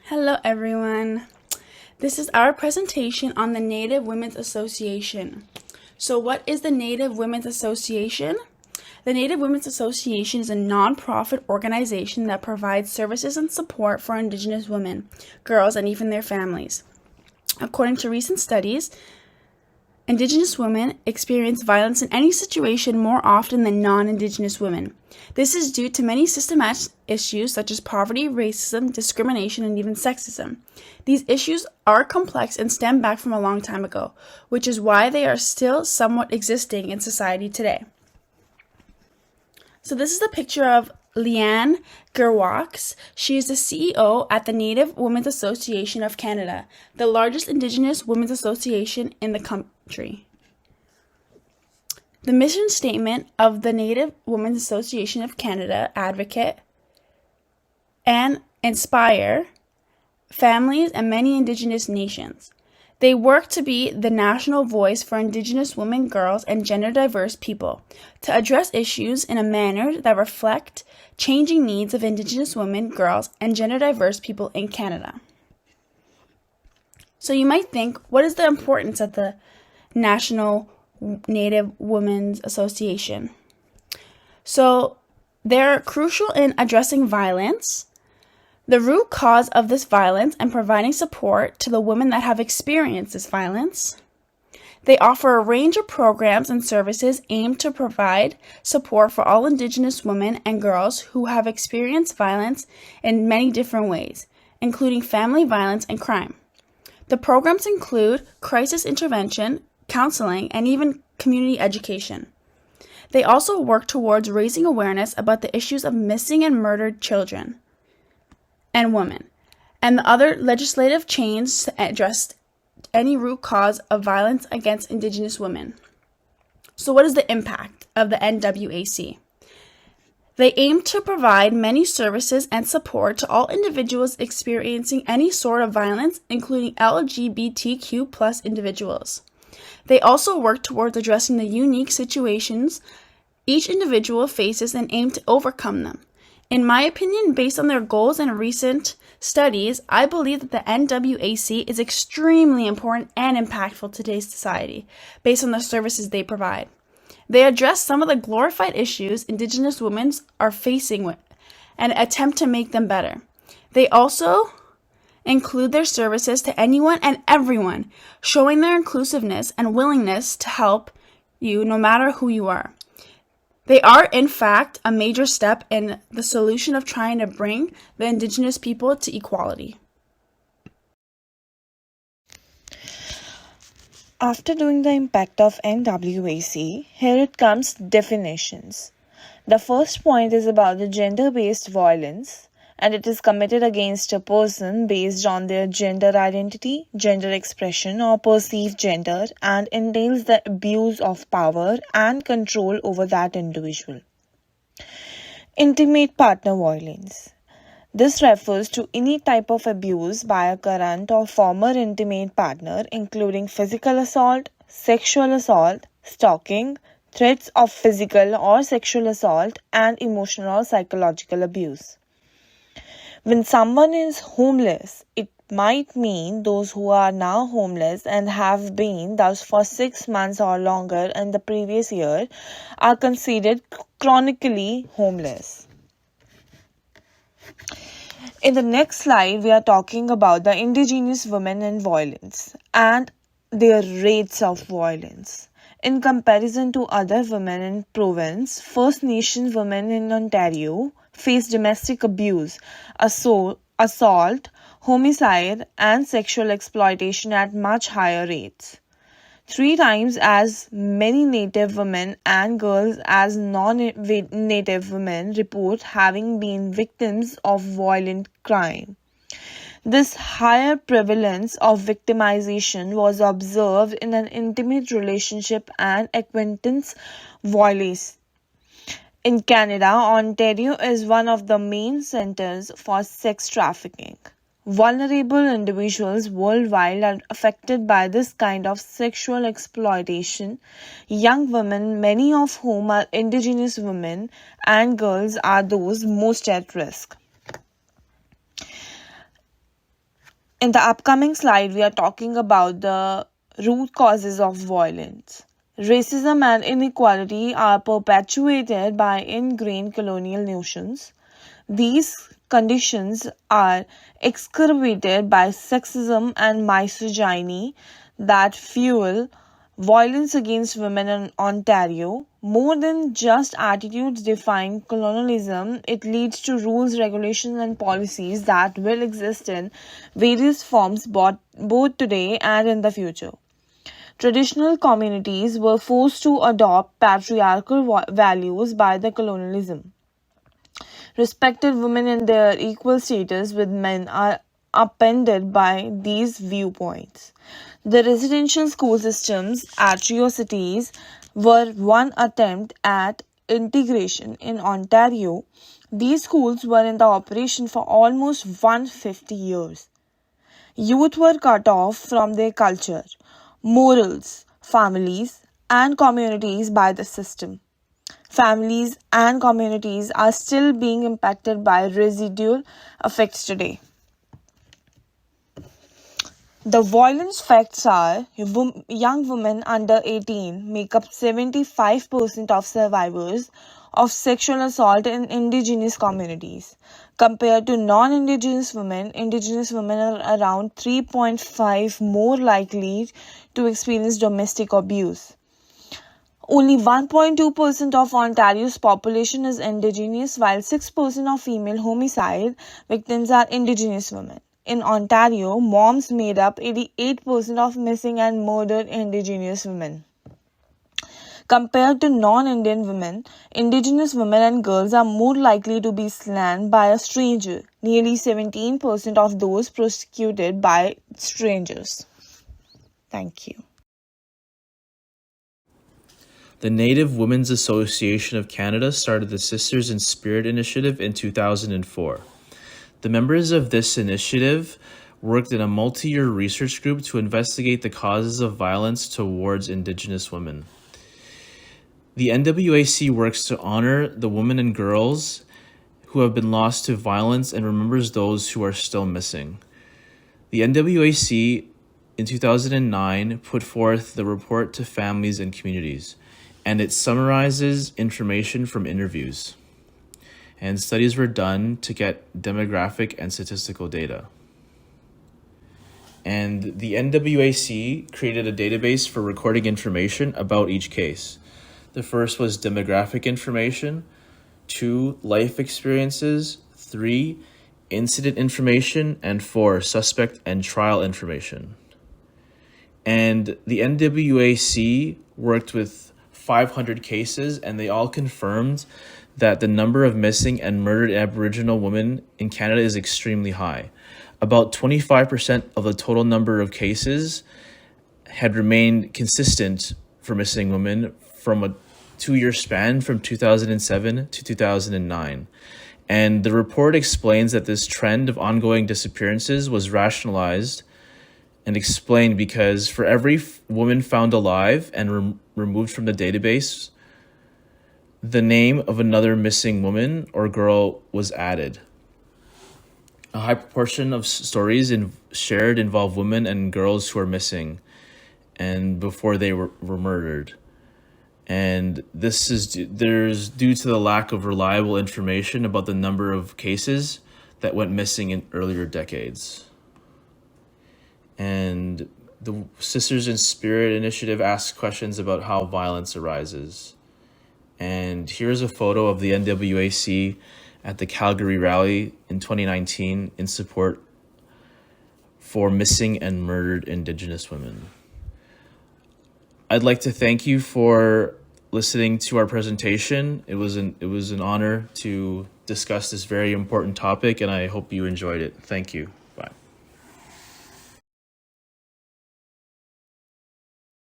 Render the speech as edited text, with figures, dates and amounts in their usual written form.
Hello everyone. This is our presentation on the Native Women's Association. So what is the Native Women's Association? The Native Women's Association is a non-profit organization that provides services and support for Indigenous women, girls, and even their families. According to recent studies, Indigenous women experience violence in any situation more often than non-Indigenous women. This is due to many systematic issues such as poverty, racism, discrimination, and even sexism. These issues are complex and stem back from a long time ago, which is why they are still somewhat existing in society today. So this is a picture of Leanne Gerwachs. She is the CEO at the Native Women's Association of Canada, the largest Indigenous women's association in the country. The mission statement of the Native Women's Association of Canada: advocate and inspire families and many Indigenous nations. They work to be the national voice for Indigenous women, girls, and gender-diverse people, to address issues in a manner that reflect changing needs of Indigenous women, girls, and gender-diverse people in Canada. So you might think, what is the importance of the National Native Women's Association? So they're crucial in addressing violence, the root cause of this violence, and providing support to the women that have experienced this violence. They offer a range of programs and services aimed to provide support for all Indigenous women and girls who have experienced violence in many different ways, including family violence and crime. The programs include crisis intervention, counseling, and even community education. They also work towards raising awareness about the issues of missing and murdered children and women, and the other legislative changes to address any root cause of violence against Indigenous women. So what is the impact of the NWAC? They aim to provide many services and support to all individuals experiencing any sort of violence, including LGBTQ+ individuals. They also work towards addressing the unique situations each individual faces and aim to overcome them. In my opinion, based on their goals and recent studies, I believe that the NWAC is extremely important and impactful to today's society, based on the services they provide. They address some of the glorified issues Indigenous women are facing and attempt to make them better. They also include their services to anyone and everyone, showing their inclusiveness and willingness to help you no matter who you are. They are, in fact, a major step in the solution of trying to bring the Indigenous people to equality. After doing the impact of NWAC, here it comes definitions. The first point is about the gender-based violence, and it is committed against a person based on their gender identity, gender expression, or perceived gender, and entails the abuse of power and control over that individual. Intimate partner violence. This refers to any type of abuse by a current or former intimate partner, including physical assault, sexual assault, stalking, threats of physical or sexual assault, and emotional or psychological abuse. When someone is homeless, it might mean those who are now homeless and have been thus for 6 months or longer in the previous year are considered chronically homeless. In the next slide, we are talking about the Indigenous women and violence and their rates of violence. In comparison to other women in province, First Nations women in Ontario face domestic abuse, assault, homicide, and sexual exploitation at much higher rates. 3 times as many Native women and girls as non-Native women report having been victims of violent crime. This higher prevalence of victimization was observed in an intimate relationship and acquaintance violence. In Canada, Ontario is one of the main centers for sex trafficking. Vulnerable individuals worldwide are affected by this kind of sexual exploitation. Young women, many of whom are Indigenous women and girls, are those most at risk. In the upcoming slide, we are talking about the root causes of violence. Racism and inequality are perpetuated by ingrained colonial notions. These conditions are exacerbated by sexism and misogyny that fuel violence against women in Ontario. More than just attitudes defying colonialism, it leads to rules, regulations, and policies that will exist in various forms both today and in the future. Traditional communities were forced to adopt patriarchal values by the colonialism. Respected women in their equal status with men are upended by these viewpoints. The residential school systems at your cities were one attempt at integration in Ontario. These schools were in the operation for almost 150 years. Youth were cut off from their culture, morals, families, and communities by the system. Families and communities are still being impacted by residual effects today. The violence facts are young women under 18 make up 75% of survivors of sexual assault in indigenous communities. Compared to non-indigenous women are around 3.5 more likely to experience domestic abuse. Only 1.2% of Ontario's population is indigenous, while 6% of female homicide victims are indigenous women. In Ontario, moms made up 88% of missing and murdered indigenous women. Compared to non-Indian women, indigenous women and girls are more likely to be slain by a stranger, nearly 17% of those prosecuted by strangers. Thank you. The Native Women's Association of Canada started the Sisters in Spirit initiative in 2004. The members of this initiative worked in a multi-year research group to investigate the causes of violence towards Indigenous women. The NWAC works to honor the women and girls who have been lost to violence and remembers those who are still missing. The NWAC in 2009 put forth the report to families and communities, and it summarizes information from interviews. And studies were done to get demographic and statistical data. And the NWAC created a database for recording information about each case. The first was demographic information, 2, life experiences, 3, incident information, and 4, suspect and trial information. And the NWAC worked with 500 cases, and they all confirmed that the number of missing and murdered Aboriginal women in Canada is extremely high. About 25% of the total number of cases had remained consistent for missing women from a 2-year span from 2007 to 2009. And the report explains that this trend of ongoing disappearances was rationalized and explained because for every woman found alive and removed from the database, the name of another missing woman or girl was added. A high proportion of stories shared involve women and girls who are missing and before they were murdered. And this is due to the lack of reliable information about the number of cases that went missing in earlier decades. And the Sisters in Spirit initiative asks questions about how violence arises. And here's a photo of the NWAC at the Calgary rally in 2019 in support for missing and murdered Indigenous women. I'd like to thank you for listening to our presentation. It was an honor to discuss this very important topic, and I hope you enjoyed it. Thank you.